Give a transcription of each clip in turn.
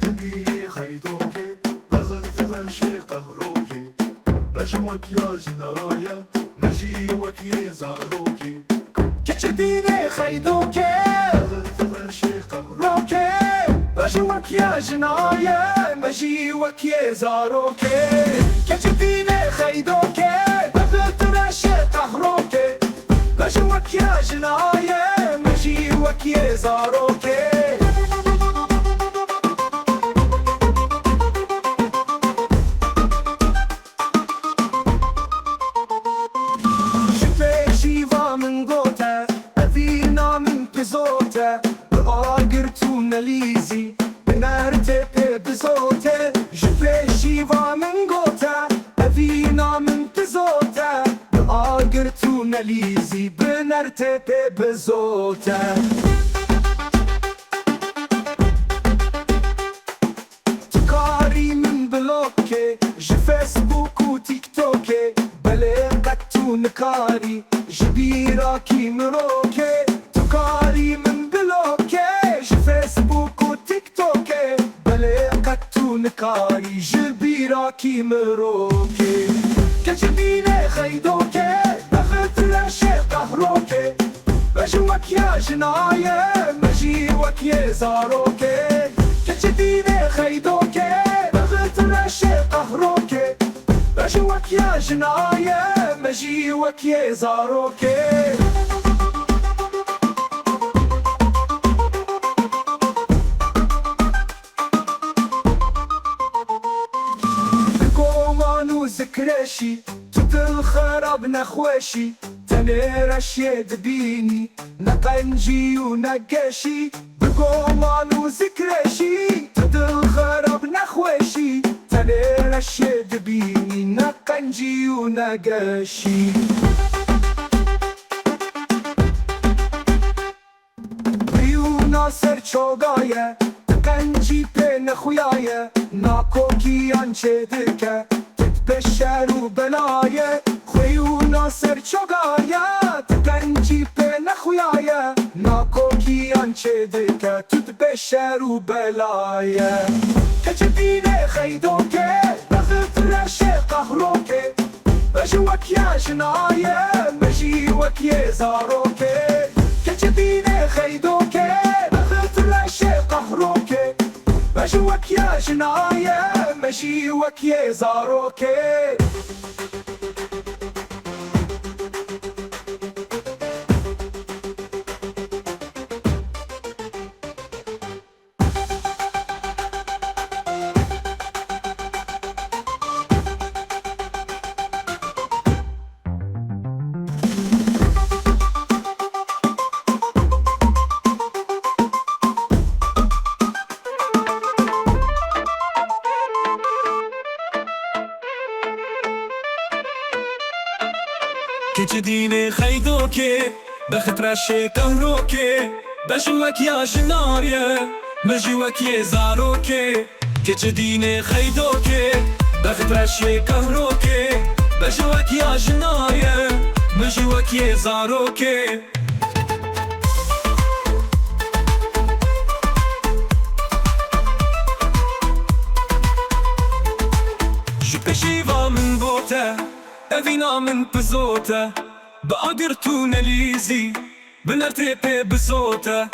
دبی خیدوکی بغلت منشی قهروکی بجوك يا جنايا مجيوك يا زاروكي كتشديني خيدوكي بغلت منشي قهروكي بجوك يا جنايا مجيوك يا زاروكي كتشديني خيدوكي بغلت منشي قهروكي بجوك يا جنايا مجيوك يا زاروكي بزوته بآقرتون ليزي بنارته بزوته جفي شيفا من قوته أفينا من بزوته بآقرتون ليزي بنارته بزوته تكاري من بلوكي جفيسبوك وتيك توكي بلقتون كاري جبيراكي مروكي كاري من بلوكي فيسبوك وتيك توكي بلقتون كاري جبيراكي مروكي كتبيني خيدوكي بغت لاشي قهروكي بجوك يا جناية مجيوك يا زاروكي كتبيني خيدوكي بغت لاشي قهروكي بجوك يا جناية مجيوك يا زاروكي ذكرشي تدل خراب نخوشي تنيرش يدبيني نقنجي ونقشي بقومان وذكرشي تدل خراب نخوشي تنيرش يدبيني نقنجي ونقشي بيونا سر چوغاية تقنجي بين خوياية ناكوكي انچه دكه بشر وبلايا خويونا سر چوغايا تقنجي بين خويايا ناكوكي انچه دكه تد بشر وبلايا كتبيني خيدوكي بغت لاشي قهروكي بجوك يا جنايا مجيوك يا زاروكي كتبيني خيدوكي بغت لاشي قهروكي بجوك يا جناية مجيوك يا زاروكي كتديني خيدوكي بخت رشي قهروكي بجوك يا جناية مجيوك يا زاروكي كتديني خيدوكي بخت رشي قهروكي بجوك يا جناية مجيوك يا زاروكي جبشيفا من بوته أفينا من بزوته بقدرتون ليزي بنرتبي بزوته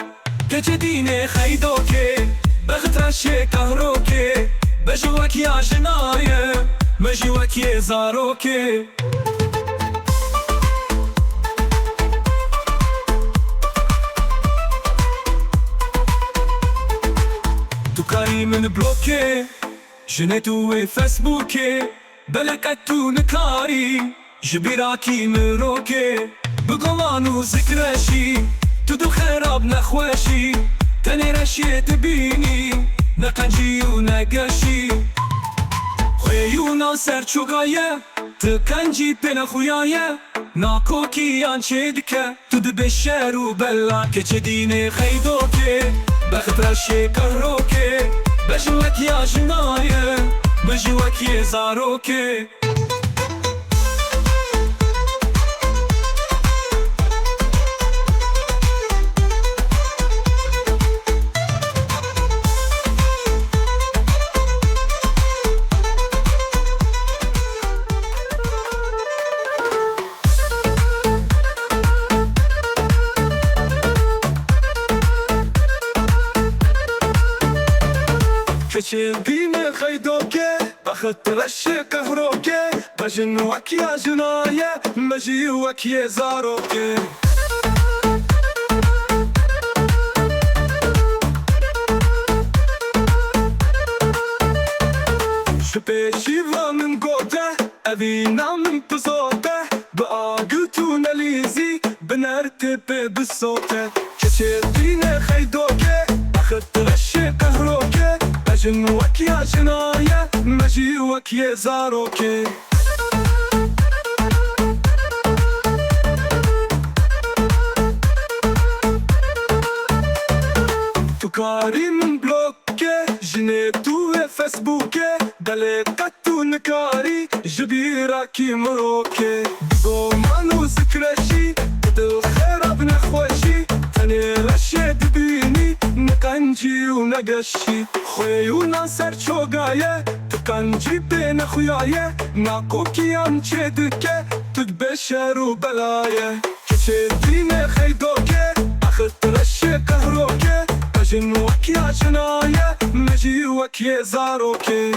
كجديني خيدوكي بغت رشي قهروكي بجوك يا جناية مجيوك يا زاروكي تكاري من بلوكي جنيتو فيسبوكي بلقتون كاري جبيراكي مروكي بقمان وذكرشي تدو خراب نخوشي تاني رشي تبيني نقنجي ونقشي خويونا سر چوغاية تقنجي بين خوياية ناكوكي انچه دكه تد بشر وبلا كتديني خيدوكي بخت رشي قهروكي بجوك يا جناية مجيوك يا زاروكي كشبين خيدوكي بخت رشي كهروكي بجنوك يا جناية مجيوك يا زاروكي شبيشيفا من قوته أبينا من بصوته بقى قلتونا ليزي بنرتب بالصوته كشبين خيدوكي بخت رشي كهروكي بجنوك يا جناية مجيوك يا زاروكي تكاري من بلوكي جنيتو فيسبوكي دلقتو نكاري جبيراكي مروكي بزومانو سكرشي بدل خير بنخوشي تاني رشي دبيني نكنجي ونقشي خويونا سر شوقايا تكنجي بين خويايا ناقوكي انشدكي تدبشر وبلايا كشديني خيدوكي اخت رشي كهروكي بجنوك يا جناية مجيوك يا زاروكي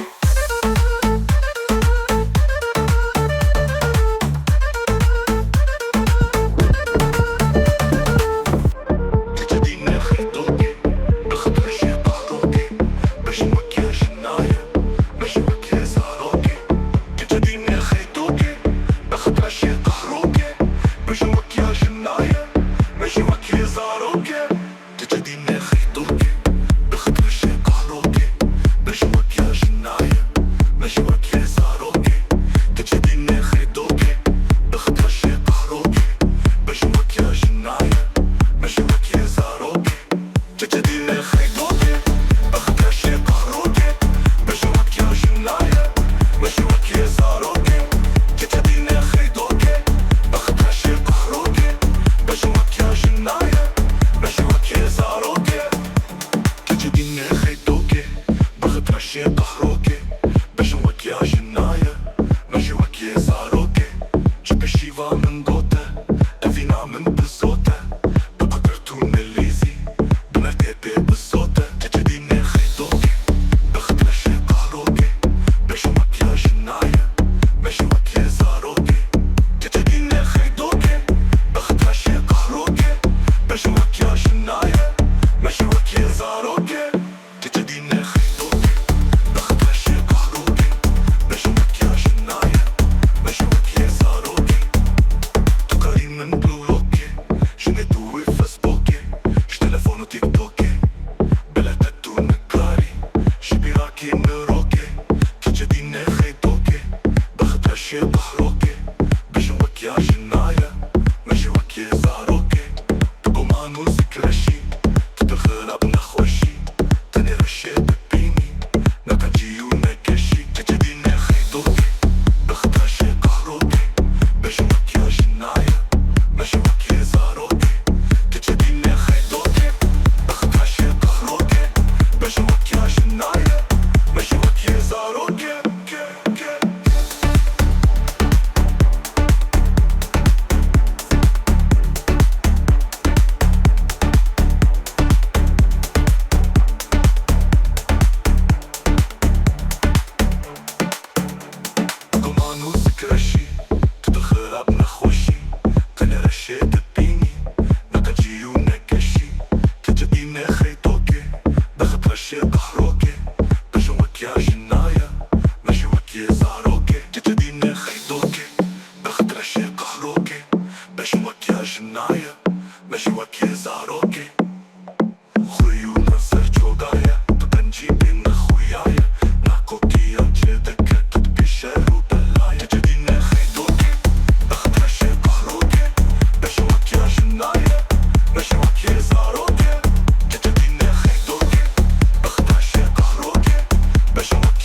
Beijo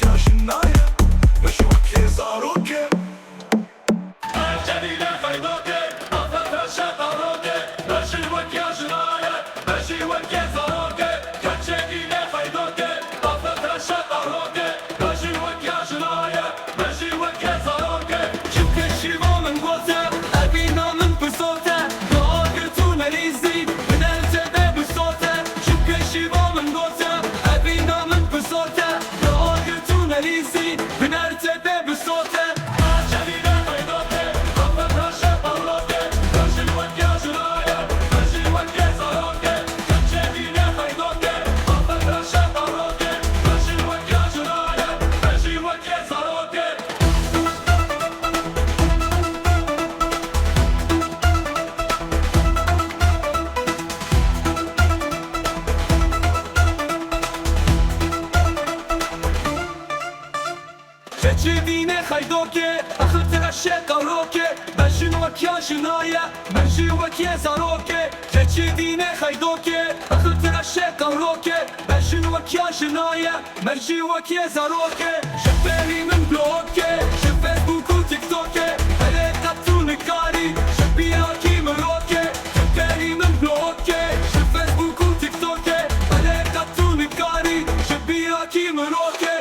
تجديني خيدوكي أخذت رشاق روكي بجن وكيا جناية منجي وكيا زاروكي تجديني خيدوكي أخذت رشاق روكي بجن وكيا جناية منجي وكيا زاروكي شبالي من بلوكي شب فيسبوك وتيك توكي هلي قطو نكاري شبيراكي مروكي شبالي من بلوكي شب فيسبوك وتيك توكي هلي قطو نكاري شبيراكي مروكي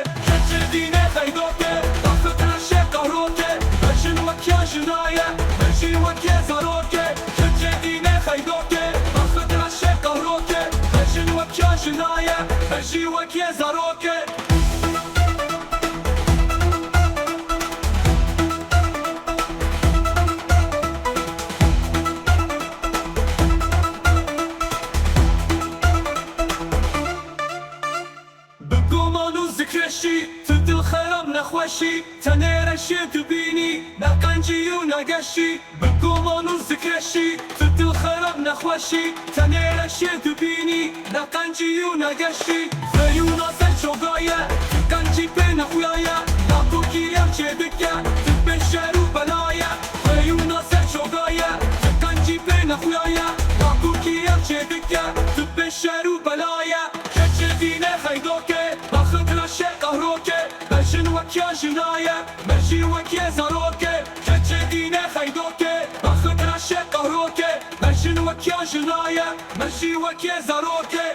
تجديني خيدوكي أخذت رشاق روكي بجن وكيا جناية منجي وكيا زاروكي تجديني خيدوكي أخذت رشاق روكي بجن وكيا جناية منجي وكيا زاروكي بقومانو ذكرشي تد الخرم نخوشي تنيرشي تبيني نقنجي ونقشي بقومانو ذكرشي تد الخرم نخوشي تنيرشي تبيني نقنجي ونقشي فيونا سنشوغايا تقنجي بين اخويايا نابوكي يمشي بكيا تبشر وبلايا فيونا سنشوغايا تقنجي بين اخويايا نابوكي يمشي بكيا تبشر وبلايا تجديني خيدوكي باخذ رشاق روكي بجن وكيا جناية منجي وكيا زاروكي تجديني خيدوكي باخذ رشاق روكي بجن وكيا جناية منجي وكيا زاروكي